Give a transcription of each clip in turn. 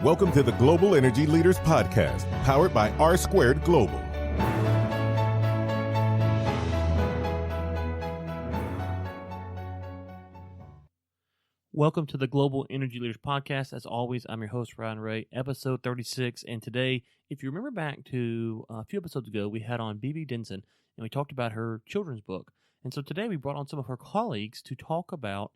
Welcome to the Global Energy Leaders Podcast, powered by R Squared Global. Welcome to the Global Energy Leaders Podcast. As always, I'm your host, Ryan Ray, episode 36. And today, if you remember back to a few episodes ago, we had on B.B. Denson, and we talked about her children's book. And so today, we brought on some of her colleagues to talk about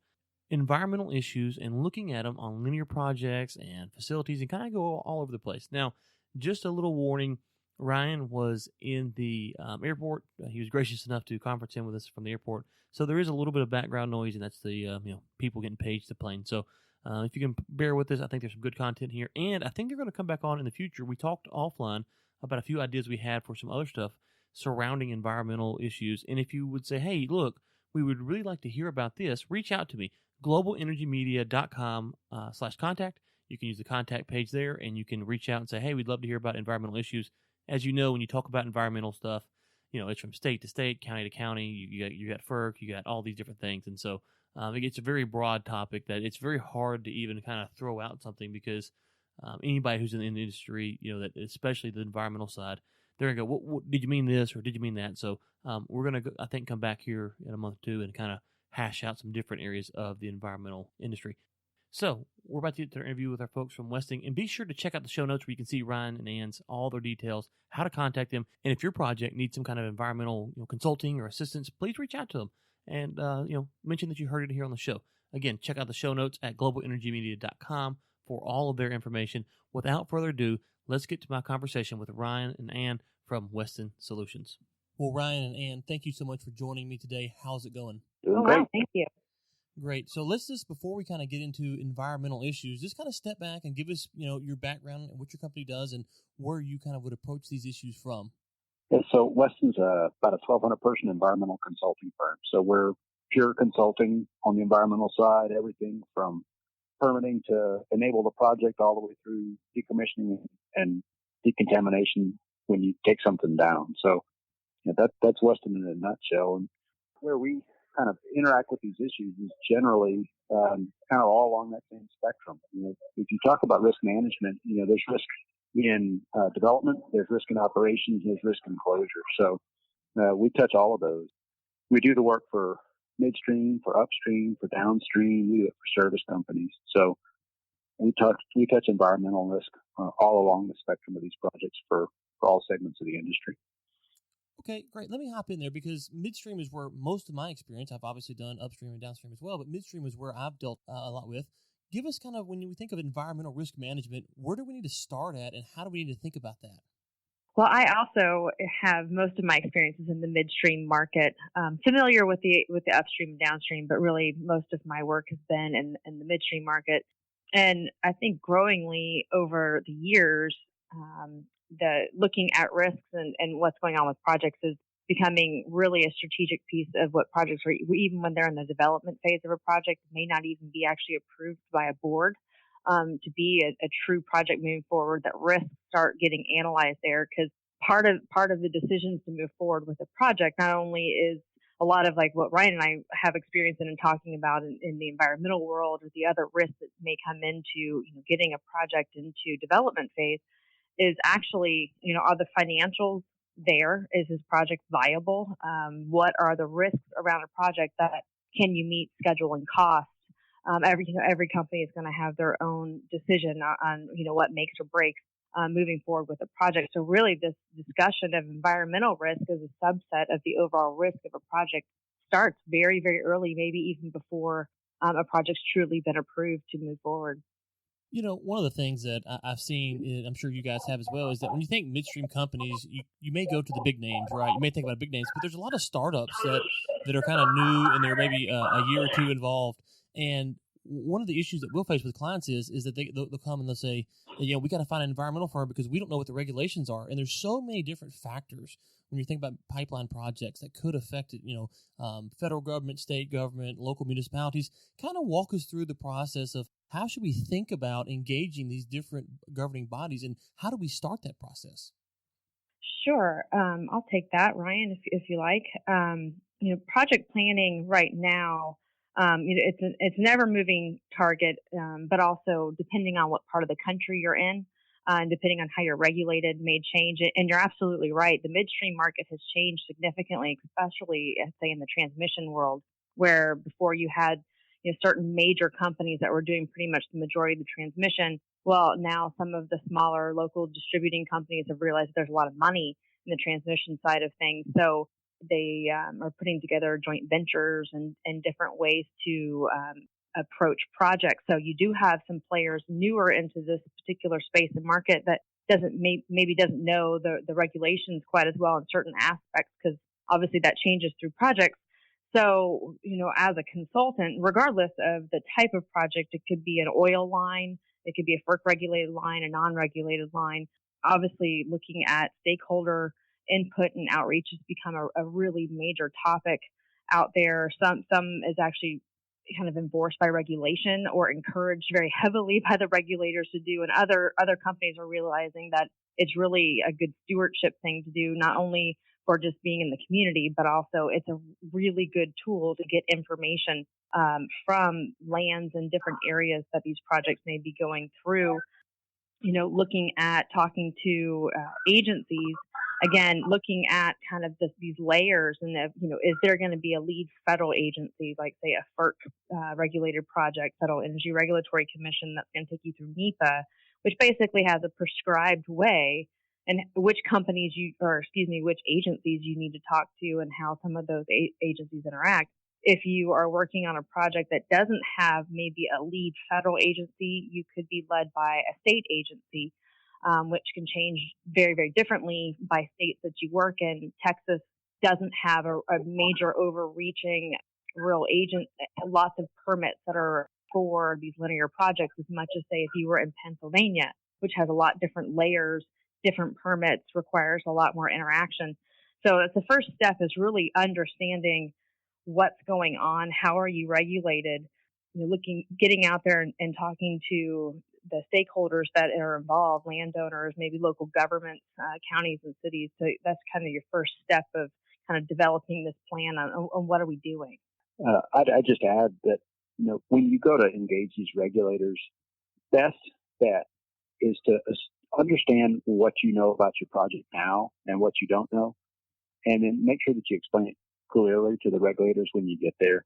environmental issues and looking at them on linear projects and facilities and kind of go all over the place. Now, just a little warning, Ryan was in the airport. He was gracious enough to conference in with us from the airport. So there is a little bit of background noise, and that's the people getting paged to plane. So if you can bear with us, I think there's some good content here. And I think they're going to come back on in the future. We talked offline about a few ideas we had for some other stuff surrounding environmental issues. And if you would say, hey, look, we would really like to hear about this, reach out to me. globalenergymedia.com/contact. You can use the contact page there, and you can reach out and say, hey, we'd love to hear about environmental issues. As you know, when you talk about environmental stuff, it's from state to state, county to county. You got Ferc, you got all these different things. And so it's a very broad topic that it's very hard to even kind of throw out something because anybody who's in the industry, that especially the environmental side, they're going to go, what, did you mean this or did you mean that? So we're going to, I think, come back here in a month or two and kind of hash out some different areas of the environmental industry. So we're about to get to our interview with our folks from Weston, and be sure to check out the show notes where you can see Ryan and Anne's, all their details, how to contact them, and if your project needs some kind of environmental consulting or assistance, please reach out to them and mention that you heard it here on the show. Again, check out the show notes at globalenergymedia.com for all of their information. Without further ado, let's get to my conversation with Ryan and Anne from Weston Solutions. Well, Ryan and Anne, thank you so much for joining me today. How's it going? Doing great. Thank you. Great. So let's just, before we kind of get into environmental issues, just kind of step back and give us, your background and what your company does and where you kind of would approach these issues from. Yeah, so Weston's about a 1,200-person environmental consulting firm. So we're pure consulting on the environmental side, everything from permitting to enable the project all the way through decommissioning and decontamination when you take something down. So that's Weston in a nutshell. And where we kind of interact with these issues is generally kind of all along that same spectrum. If you talk about risk management, there's risk in development, there's risk in operations, there's risk in closure. So we touch all of those. We do the work for midstream, for upstream, for downstream. We do it for service companies. So we touch environmental risk all along the spectrum of these projects for all segments of the industry. Okay, great. Let me hop in there because midstream is where most of my experience, I've obviously done upstream and downstream as well, but midstream is where I've dealt a lot with. Give us kind of, when we think of environmental risk management, where do we need to start at and how do we need to think about that? Well, I also have most of my experiences in the midstream market, familiar with the upstream and downstream, but really most of my work has been in the midstream market. And I think growingly over the years, the looking at risks and what's going on with projects is becoming really a strategic piece of what projects are, even when they're in the development phase of a project, may not even be actually approved by a board to be a true project moving forward, that risks start getting analyzed there. Because part of the decisions to move forward with a project not only is a lot of like what Ryan and I have experience in and talking about in the environmental world, or the other risks that may come into getting a project into development phase, is actually, are the financials there? Is this project viable? What are the risks around a project that can you meet schedule and cost? Every company is going to have their own decision on what makes or breaks moving forward with a project. So really this discussion of environmental risk as a subset of the overall risk of a project starts very, very early, maybe even before a project's truly been approved to move forward. One of the things that I've seen, and I'm sure you guys have as well, is that when you think midstream companies, you may go to the big names, right? You may think about big names, but there's a lot of startups that are kind of new and they're maybe a year or two involved. And one of the issues that we'll face with clients is that they'll come and they'll say, we got to find an environmental firm because we don't know what the regulations are. And there's so many different factors when you think about pipeline projects that could affect it, federal government, state government, local municipalities. Kind of walk us through the process of how should we think about engaging these different governing bodies and how do we start that process? Sure. I'll take that, Ryan, if you like. Project planning right now It's an ever moving target, but also depending on what part of the country you're in, and depending on how you're regulated, may change it. And you're absolutely right. The midstream market has changed significantly, especially, say, in the transmission world, where before you had certain major companies that were doing pretty much the majority of the transmission. Well, now some of the smaller local distributing companies have realized there's a lot of money in the transmission side of things. So they are putting together joint ventures and different ways to approach projects. So you do have some players newer into this particular space and market that maybe doesn't know the regulations quite as well in certain aspects, because obviously that changes through projects. So, as a consultant, regardless of the type of project, it could be an oil line, it could be a FERC regulated line, a non-regulated line. Obviously, looking at stakeholder input and outreach has become a really major topic out there. Some is actually kind of enforced by regulation or encouraged very heavily by the regulators to do, and other companies are realizing that it's really a good stewardship thing to do, not only for just being in the community, but also it's a really good tool to get information from lands in different areas that these projects may be going through. Looking at talking to agencies, again, looking at kind of these layers, and is there going to be a lead federal agency, like say a FERC regulated project, Federal Energy Regulatory Commission, that's going to take you through NEPA, which basically has a prescribed way and which which agencies you need to talk to and how some of those agencies interact. If you are working on a project that doesn't have maybe a lead federal agency, you could be led by a state agency, which can change very, very differently by states that you work in. Texas doesn't have a major overreaching real agent, lots of permits that are for these linear projects, as much as, say, if you were in Pennsylvania, which has a lot different layers, different permits, requires a lot more interaction. So that's the first step, is really understanding what's going on, how are you regulated, getting out there and talking to the stakeholders that are involved, landowners, maybe local governments, counties and cities. So that's kind of your first step of kind of developing this plan on what are we doing. I'd just add that, when you go to engage these regulators, best bet is to understand what you know about your project now and what you don't know, and then make sure that you explain it clearly to the regulators when you get there.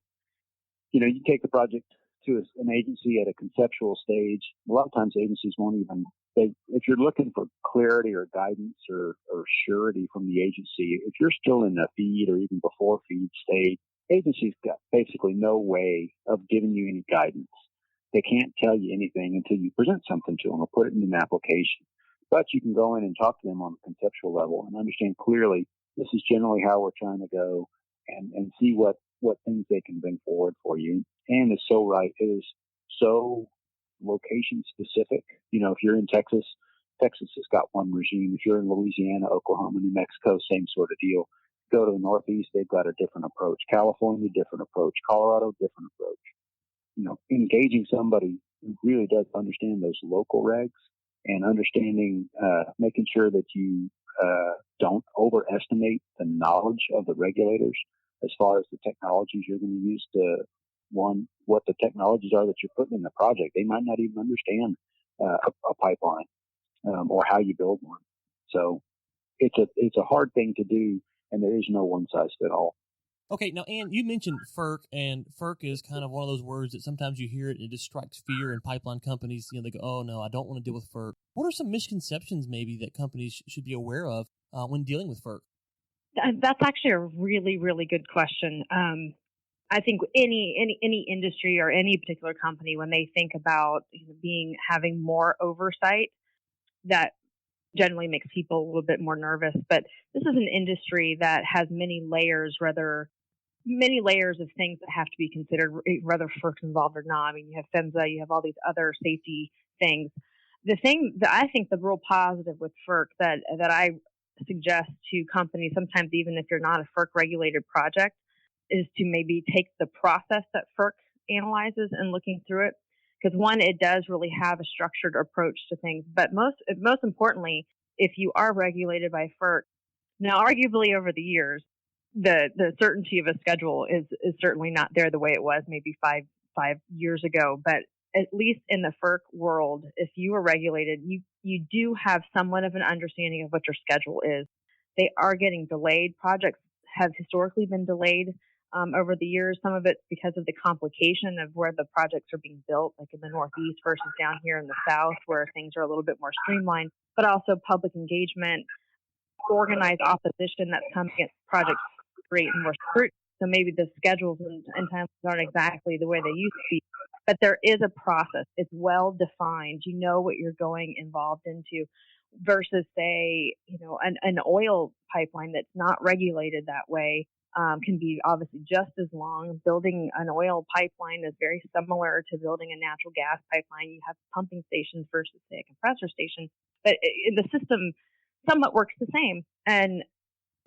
You take the project to an agency at a conceptual stage. A lot of times agencies won't even, if you're looking for clarity or guidance or surety from the agency, if you're still in the feed or even before feed stage, agencies got basically no way of giving you any guidance. They can't tell you anything until you present something to them or put it in an application. But you can go in and talk to them on a conceptual level and understand clearly this is generally how we're trying to go, and see what things they can bring forward for you. And it's so right. It is so location specific. If you're in Texas has got one regime. If you're in Louisiana, Oklahoma, New Mexico, same sort of deal. Go to the Northeast, they've got a different approach. California, different approach. Colorado, different approach. Engaging somebody who really does understand those local regs and understanding, making sure that you don't overestimate the knowledge of the regulators as far as the technologies you're going to use what the technologies are that you're putting in the project. They might not even understand a pipeline or how you build one. So it's a hard thing to do, and there is no one size fit all. Okay, now, Ann, you mentioned FERC, and FERC is kind of one of those words that sometimes you hear it and it just strikes fear in pipeline companies. They go, oh, no, I don't want to deal with FERC. What are some misconceptions maybe that companies should be aware of when dealing with FERC? That's actually a really, really good question. I think any industry or any particular company, when they think about having more oversight, that generally makes people a little bit more nervous. But this is an industry that has many layers of things that have to be considered, whether FERC's involved or not. I mean, you have PHMSA, you have all these other safety things. The thing that I think the real positive with FERC that I suggest to companies, sometimes even if you're not a FERC regulated project, is to maybe take the process that FERC analyzes and looking through it. Because one, it does really have a structured approach to things. But most importantly, if you are regulated by FERC, now arguably over the years, the certainty of a schedule is certainly not there the way it was maybe five years ago. But at least in the Ferc world, if you are regulated, you do have somewhat of an understanding of what your schedule is. They are getting delayed. Projects have historically been delayed over the years. Some of it's because of the complication of where the projects are being built, like in the Northeast versus down here in the South, where things are a little bit more streamlined, but also public engagement, organized opposition that's coming against projects great and more scrutiny. So maybe the schedules and timelines aren't exactly the way they used to be, but there is a process. It's well defined. You know what you're going involved into versus, say, an oil pipeline that's not regulated that way. Can be obviously just as long. Building an oil pipeline is very similar to building a natural gas pipeline. You have pumping stations versus, say, a compressor station, but the system somewhat works the same. And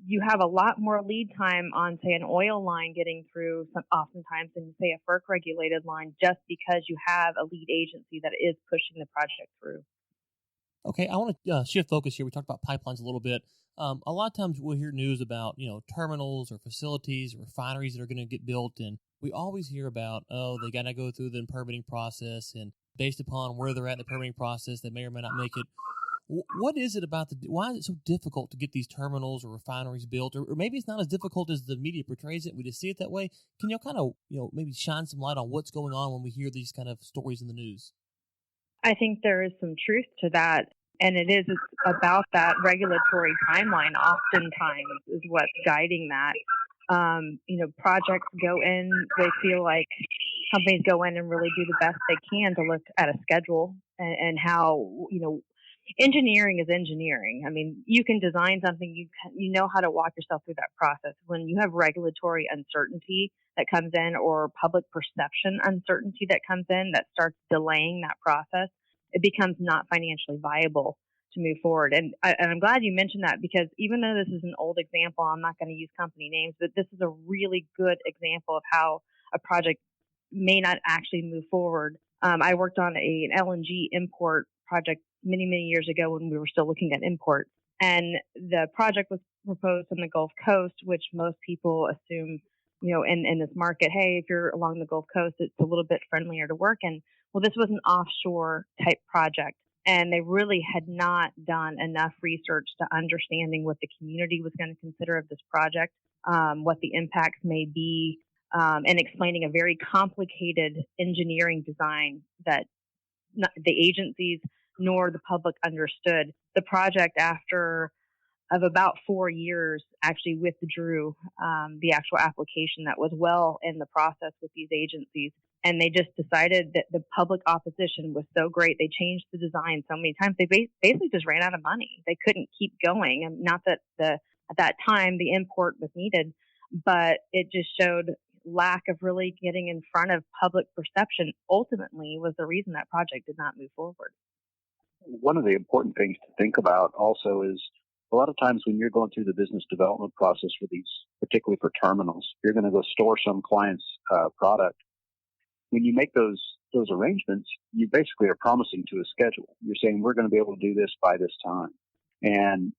you have a lot more lead time on, say, an oil line getting through oftentimes than, say, a FERC regulated line, just because you have a lead agency that is pushing the project through. Okay, I want to shift focus here. We talked about pipelines a little bit. A lot of times we'll hear news about, terminals or facilities or refineries that are going to get built, and we always hear about, they got to go through the permitting process, and based upon where they're at in the permitting process, they may or may not make it. What is it about why is it so difficult to get these terminals or refineries built? Or maybe it's not as difficult as the media portrays it. We just see it that way. Can you kind of, maybe shine some light on what's going on when we hear these kind of stories in the news? I think there is some truth to that. And it's about that regulatory timeline oftentimes is what's guiding that. Projects go in, they feel like companies go in and really do the best they can to look at a schedule and how, engineering is engineering. I mean, you can design something, you know how to walk yourself through that process. When you have regulatory uncertainty that comes in or public perception uncertainty that comes in that starts delaying that process, it becomes not financially viable to move forward. And I'm glad you mentioned that, because even though this is an old example, I'm not going to use company names, but this is a really good example of how a project may not actually move forward. I worked on an LNG import project many, many years ago when we were still looking at imports. And the project was proposed on the Gulf Coast, which most people assume, in this market, hey, if you're along the Gulf Coast, it's a little bit friendlier to work in. Well, this was an offshore type project, and they really had not done enough research to understanding what the community was going to consider of this project, what the impacts may be, and explaining a very complicated engineering design that the agencies nor the public understood. The project, after of about 4 years, actually withdrew the actual application that was well in the process with these agencies. And they just decided that the public opposition was so great. They changed the design so many times. They basically just ran out of money. They couldn't keep going. And not that at that time the import was needed, but it just showed lack of really getting in front of public perception ultimately was the reason that project did not move forward. One of the important things to think about also is a lot of times when you're going through the business development process for these, particularly for terminals, you're going to go store some client's product. When you make those arrangements, you basically are promising to a schedule. You're saying we're going to be able to do this by this time. And,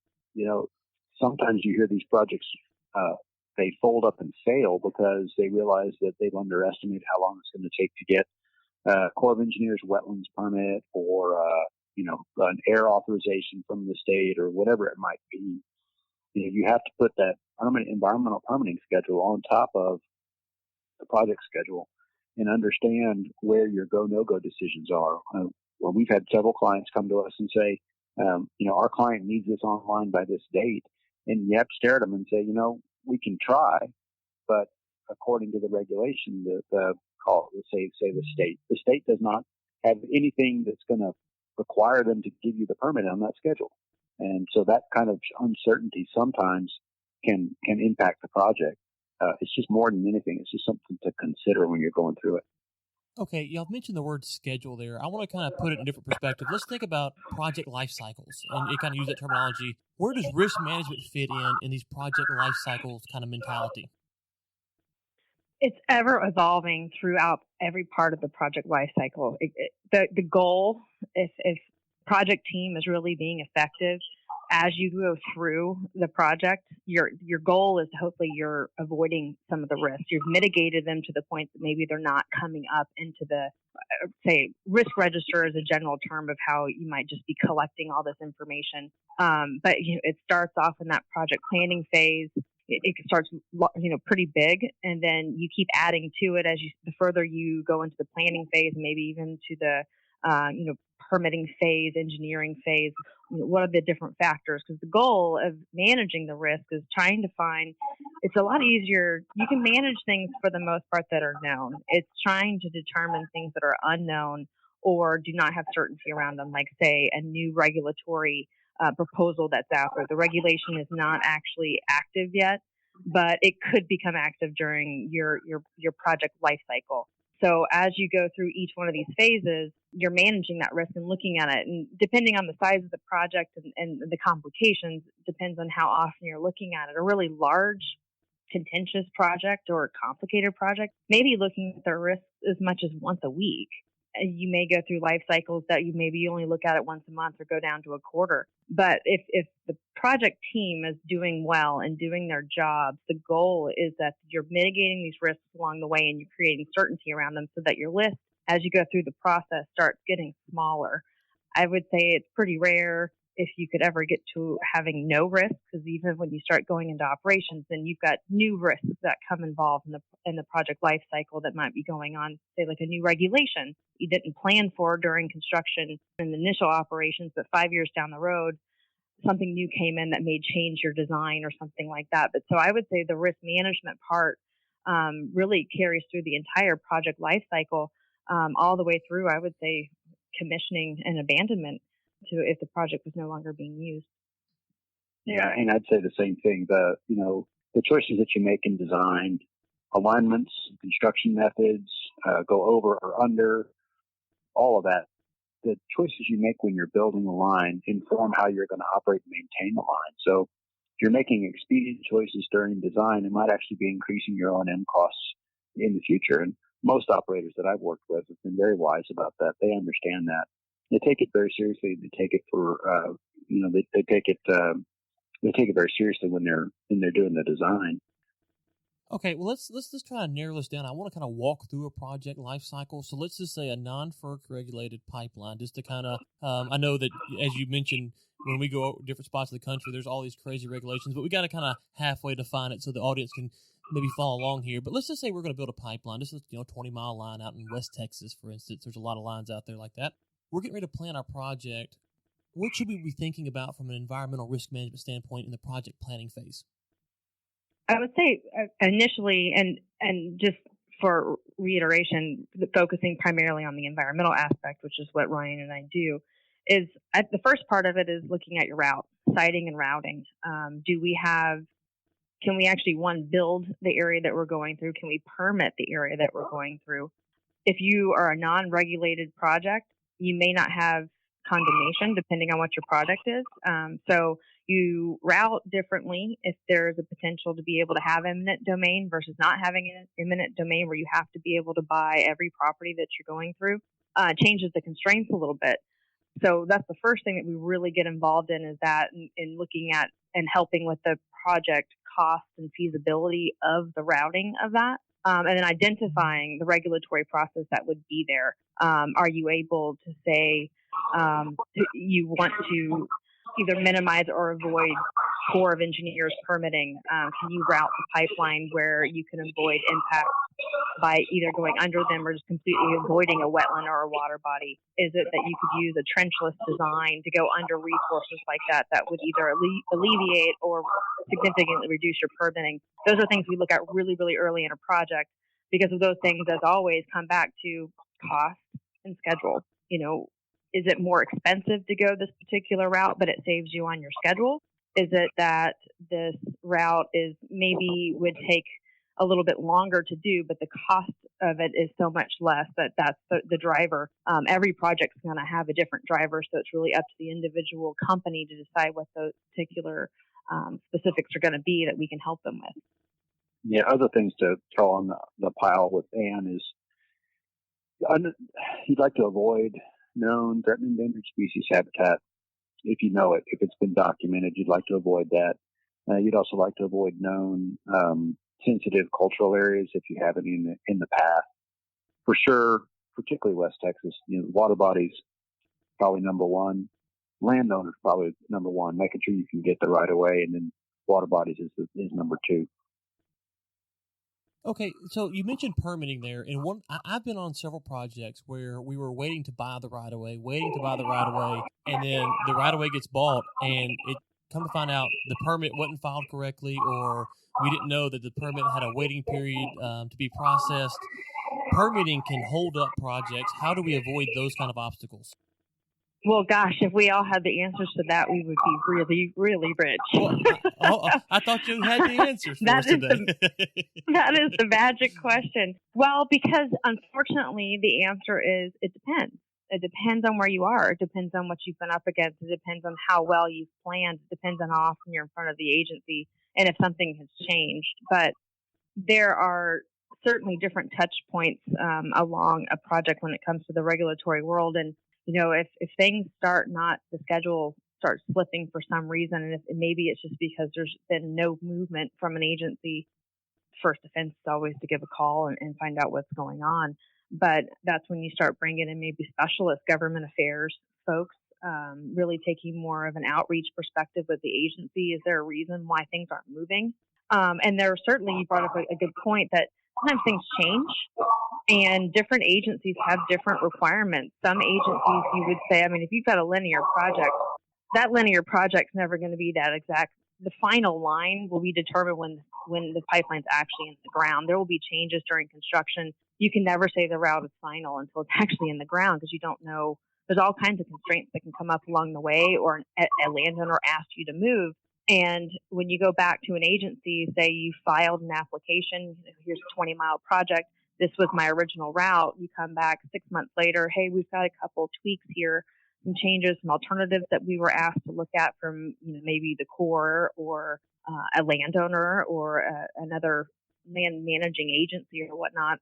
sometimes you hear these projects, they fold up and fail because they realize that they've underestimated how long it's going to take to get Corps of Engineers wetlands permit or, an air authorization from the state or whatever it might be. You have to put that environmental permitting schedule on top of the project schedule and understand where your go, no-go decisions are. Well, we've had several clients come to us and say, our client needs this online by this date. And you have to stare at them and say, we can try, but according to the regulation, the state does not have anything that's going to require them to give you the permit on that schedule. And so that kind of uncertainty sometimes can impact the project. It's just more than anything. It's just something to consider when you're going through it. Okay, y'all mentioned the word schedule there. I want to kind of put it in a different perspective. Let's think about project life cycles and kind of use that terminology. Where does risk management fit in these project life cycles kind of mentality? It's ever evolving throughout every part of the project life cycle. The goal, if project team is really being effective, as you go through the project, your goal is hopefully you're avoiding some of the risks. You've mitigated them to the point that maybe they're not coming up into the, say, risk register is a general term of how you might just be collecting all this information. But it starts off in that project planning phase. It starts, pretty big, and then you keep adding to it as the further you go into the planning phase, maybe even to the, permitting phase, engineering phase. What are the different factors? Because the goal of managing the risk is trying to find, it's a lot easier. You can manage things for the most part that are known. It's trying to determine things that are unknown or do not have certainty around them, like, say, a new regulatory proposal that's out there. The regulation is not actually active yet, but it could become active during your project life cycle. So as you go through each one of these phases, you're managing that risk and looking at it. And depending on the size of the project and the complications, depends on how often you're looking at it. A really large, contentious project or a complicated project, maybe looking at the risk as much as once a week. You may go through life cycles that you maybe only look at it once a month or go down to a quarter. But if the project team is doing well and doing their jobs, the goal is that you're mitigating these risks along the way and you're creating certainty around them so that your list, as you go through the process, starts getting smaller. I would say it's pretty rare if you could ever get to having no risk, because even when you start going into operations, then you've got new risks that come involved in the project life cycle that might be going on, say like a new regulation you didn't plan for during construction and initial operations, but 5 years down the road, something new came in that may change your design or something like that. But so I would say the risk management part really carries through the entire project life cycle, all the way through, I would say, commissioning and abandonment to if the project was no longer being used. Yeah, and I'd say the same thing. The choices that you make in design, alignments, construction methods, go over or under, all of that. The choices you make when you're building a line inform how you're going to operate and maintain the line. So if you're making expedient choices during design, it might actually be increasing your O&M costs in the future. And most operators that I've worked with have been very wise about that. They understand that. They take it very seriously. They take it for, they take it very seriously when they're doing the design. Okay, well, let's try to narrow this down. I want to kind of walk through a project life cycle. So let's just say a non-FERC regulated pipeline, just to kind of, I know that, as you mentioned, when we go different spots of the country, there's all these crazy regulations, but we got to kind of halfway define it so the audience can maybe follow along here. But let's just say we're going to build a pipeline. This is, 20-mile line out in West Texas, for instance. There's a lot of lines out there like that. We're getting ready to plan our project. What should we be thinking about from an environmental risk management standpoint in the project planning phase? I would say initially, and just for reiteration, focusing primarily on the environmental aspect, which is what Ryan and I do, is the first part of it is looking at your route, siting and routing. Can we actually, build the area that we're going through? Can we permit the area that we're going through? If you are a non-regulated project, you may not have condemnation depending on what your project is. So you route differently if there's a potential to be able to have eminent domain versus not having an eminent domain where you have to be able to buy every property that you're going through. Changes the constraints a little bit. So that's the first thing that we really get involved in, is that in looking at and helping with the project cost and feasibility of the routing of that. And then identifying the regulatory process that would be there. Are you able to say you want to either minimize or avoid Corps of Engineers permitting? Can you route the pipeline where you can avoid impact by either going under them or just completely avoiding a wetland or a water body? Is it that you could use a trenchless design to go under resources like that would either alleviate or significantly reduce your permitting? Those are things we look at really, really early in a project, because of those things, as always, come back to cost and schedule. Is it more expensive to go this particular route, but it saves you on your schedule? Is it that this route would take a little bit longer to do, but the cost of it is so much less that's the driver? Every project's going to have a different driver, so it's really up to the individual company to decide what those particular specifics are going to be that we can help them with. Yeah, other things to throw on the pile with Anne is you'd like to avoid known threatened endangered species habitat. if you know it, if it's been documented, you'd like to avoid that. You'd also like to avoid known sensitive cultural areas if you have any in the path. For sure, particularly West Texas, water bodies probably number one. Landowners probably number one, making sure you can get the right of way, and then water bodies is number two. Okay, so you mentioned permitting there, and I've been on several projects where we were waiting to buy the right of way, and then the right of way gets bought, and it come to find out the permit wasn't filed correctly, or we didn't know that the permit had a waiting period to be processed. Permitting can hold up projects. How do we avoid those kind of obstacles? Well, gosh, if we all had the answers to that, we would be really, really rich. Well, I thought you had the answers for us today. That is the magic question. Well, because unfortunately, the answer is it depends. It depends on where you are. It depends on what you've been up against. It depends on how well you've planned. It depends on how often you're in front of the agency and if something has changed. But there are certainly different touch points along a project when it comes to the regulatory world. And if things the schedule starts slipping for some reason, and maybe it's just because there's been no movement from an agency, first defense is always to give a call and find out what's going on. But that's when you start bringing in maybe specialist government affairs folks, really taking more of an outreach perspective with the agency. Is there a reason why things aren't moving? And there certainly, you brought up a good point that sometimes things change and different agencies have different requirements. Some agencies, you would say, if you've got a linear project, that linear project's never going to be that exact. The final line will be determined when the pipeline's actually in the ground. There will be changes during construction. You can never say the route is final until it's actually in the ground, because you don't know. There's all kinds of constraints that can come up along the way, or a landowner asks you to move. And when you go back to an agency, say you filed an application, here's a 20-mile project, this was my original route. You come back 6 months later, hey, we've got a couple tweaks here, some changes, some alternatives that we were asked to look at from maybe the Corps or a landowner or another land managing agency or whatnot,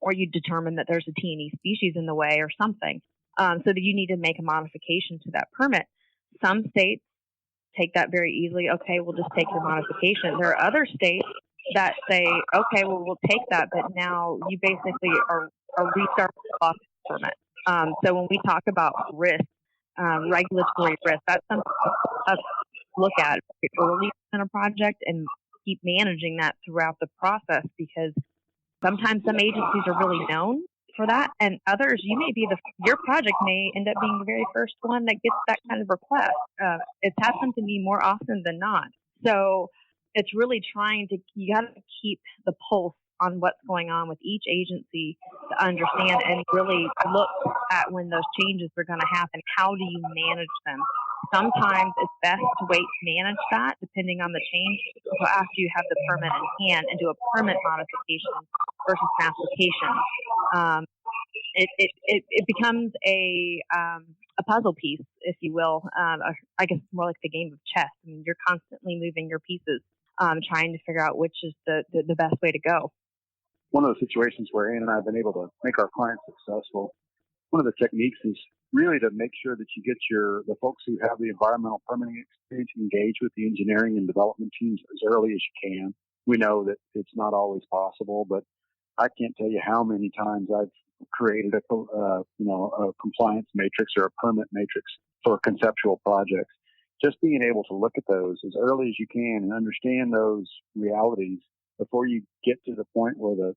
or you determine that there's a T&E species in the way or something, so that you need to make a modification to that permit. Some states take that very easily. Okay, we'll just take your modification. There are other states that say, okay, well, we'll take that, but now you basically are restarting off the permit. So when we talk about risk, regulatory risk, that's something to look at early in a project and keep managing that throughout the process, because sometimes some agencies are really known for that, and others, your project may end up being the very first one that gets that kind of request. It's happened to me more often than not. So it's really you got to keep the pulse on what's going on with each agency to understand and really look at when those changes are going to happen. How do you manage them? Sometimes it's best to wait to manage that, depending on the change, until after you have the permit in hand and do a permit modification versus an application. It becomes a puzzle piece, if you will. I guess more like the game of chess. You're constantly moving your pieces, trying to figure out which is the best way to go. One of the situations where Ann and I have been able to make our clients successful, one of the techniques is really to make sure that you get the folks who have the environmental permitting experience engaged with the engineering and development teams as early as you can. We know that it's not always possible, but I can't tell you how many times I've created a compliance matrix or a permit matrix for conceptual projects. Just being able to look at those as early as you can and understand those realities before you get to the point where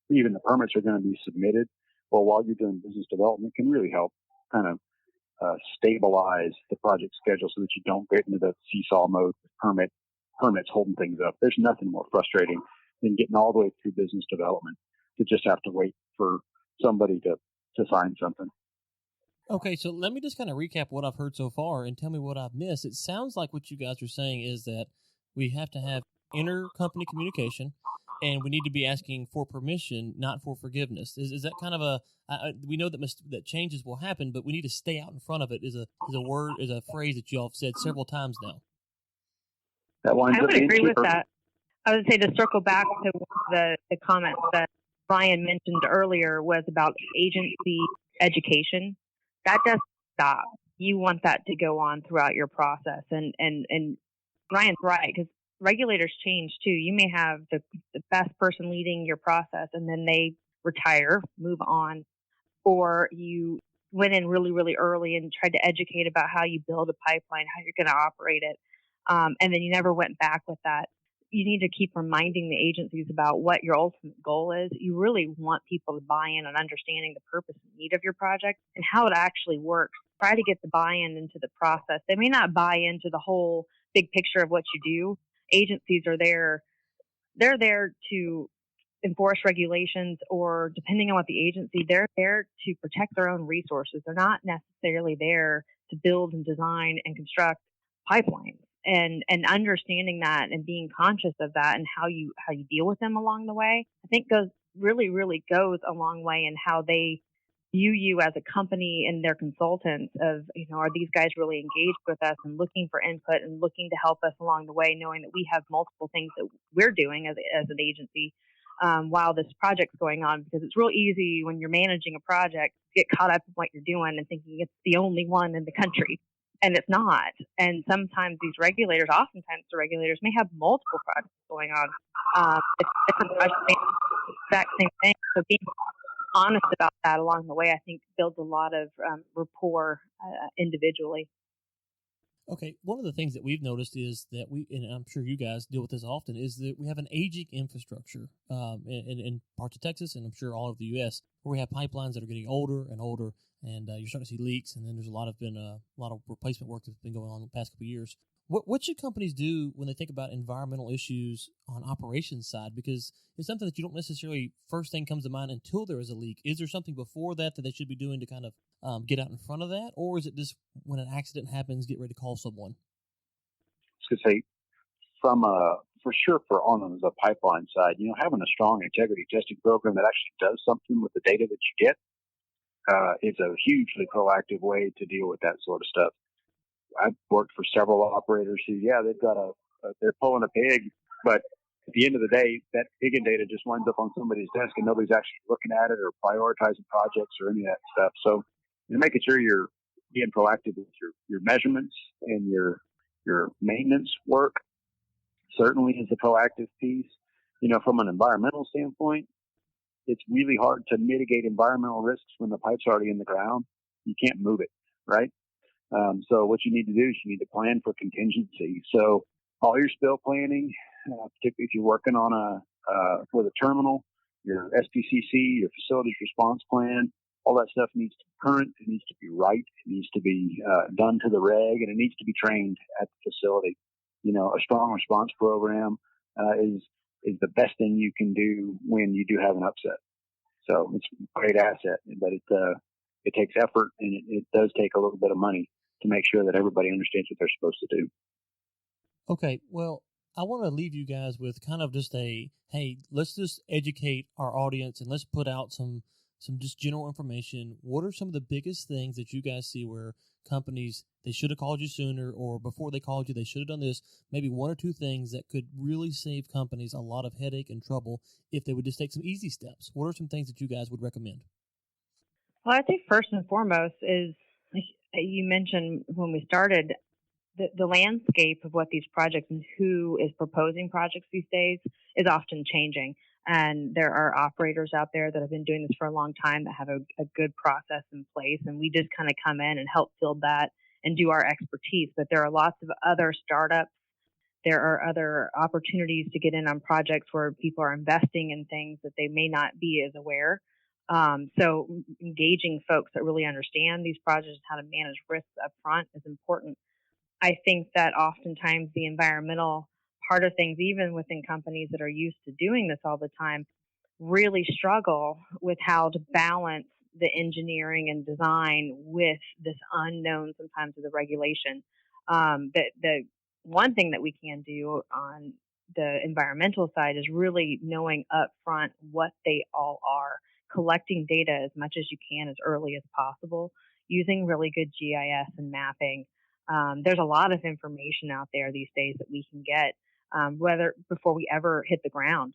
even the permits are going to be submitted, or while you're doing business development, can really help kind of stabilize the project schedule so that you don't get into the seesaw mode with permits holding things up. There's nothing more frustrating than getting all the way through business development to just have to wait for somebody to sign something. Okay, so let me just kind of recap what I've heard so far and tell me what I've missed. It sounds like what you guys are saying is that we have to have inter-company communication, and we need to be asking for permission, not for forgiveness. Is that kind of we know that changes will happen, but we need to stay out in front of it is a phrase that you all have said several times now. I would agree with that. I would say, to circle back to the comments that Brian mentioned earlier, was about agency education. That doesn't stop. you want that to go on throughout your process. And Ryan's right, because regulators change too. You may have the best person leading your process, and then they retire, move on, or you went in really, really early and tried to educate about how you build a pipeline, how you're going to operate it, and then you never went back with that. You need to keep reminding the agencies about what your ultimate goal is. You really want people to buy in on understanding the purpose and need of your project and how it actually works. Try to get the buy-in into the process. They may not buy into the whole big picture of what you do. Agencies are there. They're there to enforce regulations, or depending on what the agency, they're there to protect their own resources. They're not necessarily there to build and design and construct pipelines. And understanding that and being conscious of that and how you deal with them along the way, I think goes goes a long way in how they view you as a company and their consultants of, are these guys really engaged with us and looking for input and looking to help us along the way, knowing that we have multiple things that we're doing as an agency while this project's going on, because it's real easy when you're managing a project to get caught up in what you're doing and thinking it's the only one in the country. And it's not. And sometimes oftentimes the regulators may have multiple projects going on. It's different projects, exact same thing. So being honest about that along the way, I think, builds a lot of rapport individually. Okay, one of the things that we've noticed is that and I'm sure you guys deal with this often, is that we have an aging infrastructure in parts of Texas, and I'm sure all over the U.S., where we have pipelines that are getting older and older, and you're starting to see leaks, and then there's been a lot of replacement work that's been going on the past couple of years. What should companies do when they think about environmental issues on operations side? Because it's something that you don't necessarily first thing comes to mind until there is a leak. Is there something before that they should be doing to kind of get out in front of that? Or is it just when an accident happens, get ready to call someone? I was going to say, for sure, on the pipeline side, having a strong integrity testing program that actually does something with the data that you get is a hugely proactive way to deal with that sort of stuff. I've worked for several operators who, they're pulling a pig, but at the end of the day, that pig and data just winds up on somebody's desk and nobody's actually looking at it or prioritizing projects or any of that stuff. So you're making sure you're being proactive with your measurements and your maintenance work certainly is a proactive piece. From an environmental standpoint, it's really hard to mitigate environmental risks when the pipe's already in the ground. You can't move it, right? So what you need to do is you need to plan for contingency. So all your spill planning, particularly if you're working on for the terminal, your SPCC, your facilities response plan, all that stuff needs to be current. It needs to be right. It needs to be done to the reg, and it needs to be trained at the facility. A strong response program is the best thing you can do when you do have an upset. So it's a great asset, but it takes effort, and it does take a little bit of money to make sure that everybody understands what they're supposed to do. Okay, well, I want to leave you guys with kind of just hey, let's just educate our audience and let's put out some just general information. What are some of the biggest things that you guys see where companies, they should have called you sooner, or before they called you, they should have done this? Maybe one or two things that could really save companies a lot of headache and trouble if they would just take some easy steps. What are some things that you guys would recommend? Well, I think first and foremost is, like you mentioned when we started, the landscape of what these projects and who is proposing projects these days is often changing. And there are operators out there that have been doing this for a long time that have a good process in place. And we just kind of come in and help build that and do our expertise. But there are lots of other startups. There are other opportunities to get in on projects where people are investing in things that they may not be as aware. So engaging folks that really understand these projects and how to manage risks up front is important. I think that oftentimes the environmental part of things, even within companies that are used to doing this all the time, really struggle with how to balance the engineering and design with this unknown sometimes of the regulation. The one thing that we can do on the environmental side is really knowing up front what they all are, collecting data as much as you can as early as possible, using really good GIS and mapping. There's a lot of information out there these days that we can get, whether before we ever hit the ground.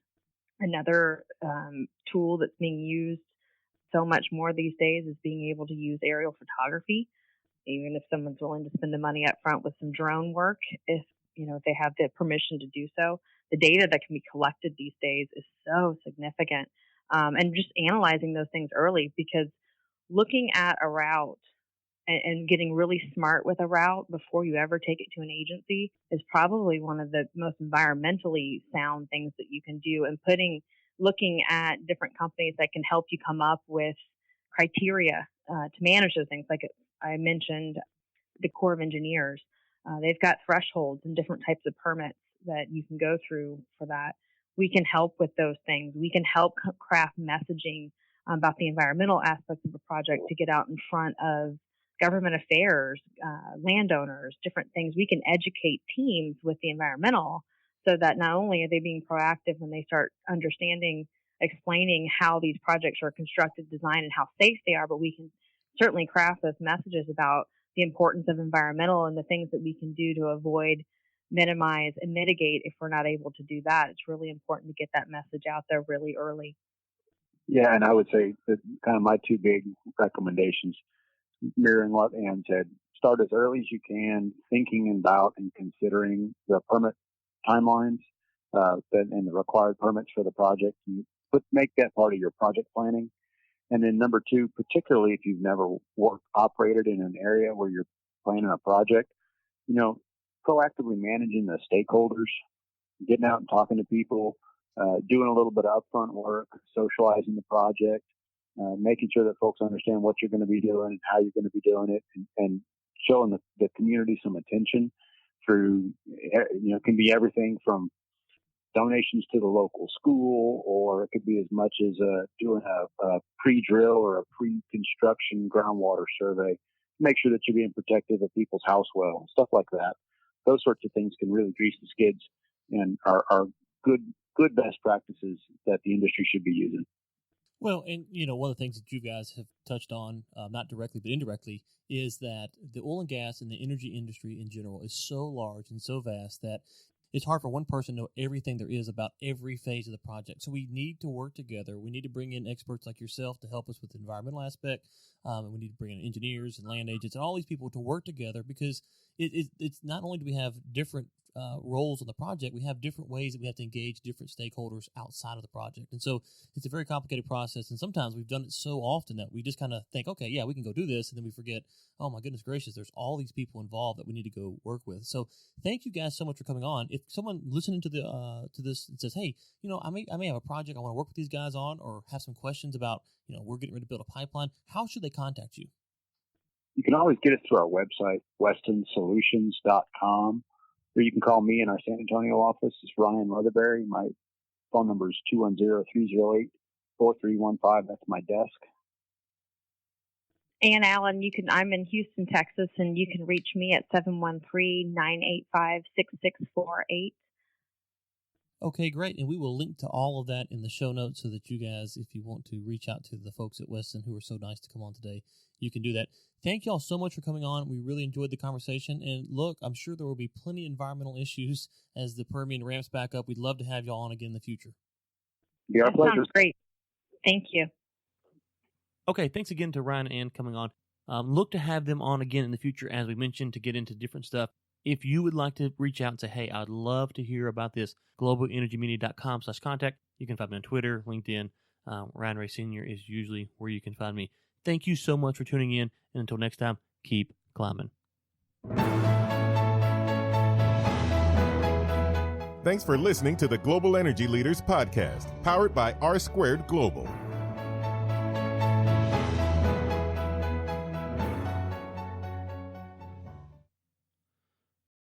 Another tool that's being used so much more these days is being able to use aerial photography. even if someone's willing to spend the money up front with some drone work, if they have the permission to do so. The data that can be collected these days is so significant. And just analyzing those things early, because looking at a route and getting really smart with a route before you ever take it to an agency is probably one of the most environmentally sound things that you can do. And looking at different companies that can help you come up with criteria to manage those things. Like I mentioned, the Corps of Engineers, they've got thresholds and different types of permits that you can go through for that. We can help with those things. We can help craft messaging about the environmental aspects of a project to get out in front of government affairs, landowners, different things. We can educate teams with the environmental so that not only are they being proactive when they start explaining how these projects are constructed, designed, and how safe they are, but we can certainly craft those messages about the importance of environmental and the things that we can do to avoid, minimize, and mitigate if we're not able to do that. It's really important to get that message out there really early. Yeah, and I would say that kind of my two big recommendations, mirroring what Ann said, start as early as you can, thinking about and considering the permit timelines and the required permits for the project. Make that part of your project planning. And then number two, particularly if you've never operated in an area where you're planning a project, proactively managing the stakeholders, getting out and talking to people, doing a little bit of upfront work, socializing the project, making sure that folks understand what you're going to be doing and how you're going to be doing it, and showing the community some attention through, can be everything from donations to the local school, or it could be as much as doing a pre-drill or a pre-construction groundwater survey. Make sure that you're being protective of people's house well, stuff like that. Those sorts of things can really grease the skids and are good best practices that the industry should be using. Well, and one of the things that you guys have touched on, not directly but indirectly, is that the oil and gas and the energy industry in general is so large and so vast that it's hard for one person to know everything there is about every phase of the project. So we need to work together. We need to bring in experts like yourself to help us with the environmental aspect. And we need to bring in engineers and land agents and all these people to work together, because it's not only do we have different roles on the project, we have different ways that we have to engage different stakeholders outside of the project. And so it's a very complicated process. And sometimes we've done it so often that we just kind of think, okay, yeah, we can go do this. And then we forget, oh my goodness gracious, there's all these people involved that we need to go work with. So thank you guys so much for coming on. If someone listening to this and says, hey, I may have a project I want to work with these guys on, or have some questions about, we're getting ready to build a pipeline, how should they contact you? You can always get us through our website, westonsolutions.com. Or you can call me in our San Antonio office. It's Ryan Leatherbury. My phone number is 210-308-4315. That's my desk. Anne Allen, I'm in Houston, Texas, and you can reach me at 713-985-6648. Okay, great. And we will link to all of that in the show notes so that you guys, if you want to reach out to the folks at Weston who are so nice to come on today, you can do that. Thank you all so much for coming on. We really enjoyed the conversation. And look, I'm sure there will be plenty of environmental issues as the Permian ramps back up. We'd love to have you all on again in the future. Be our pleasure. Sounds great. Thank you. Okay, thanks again to Ryan and Ann coming on. Look to have them on again in the future, as we mentioned, to get into different stuff. If you would like to reach out and say, hey, I'd love to hear about this, globalenergymedia.com/contact. You can find me on Twitter, LinkedIn. Ryan Ray Sr. is usually where you can find me. Thank you so much for tuning in, and until next time, keep climbing. Thanks for listening to the Global Energy Leaders Podcast, powered by R Squared Global.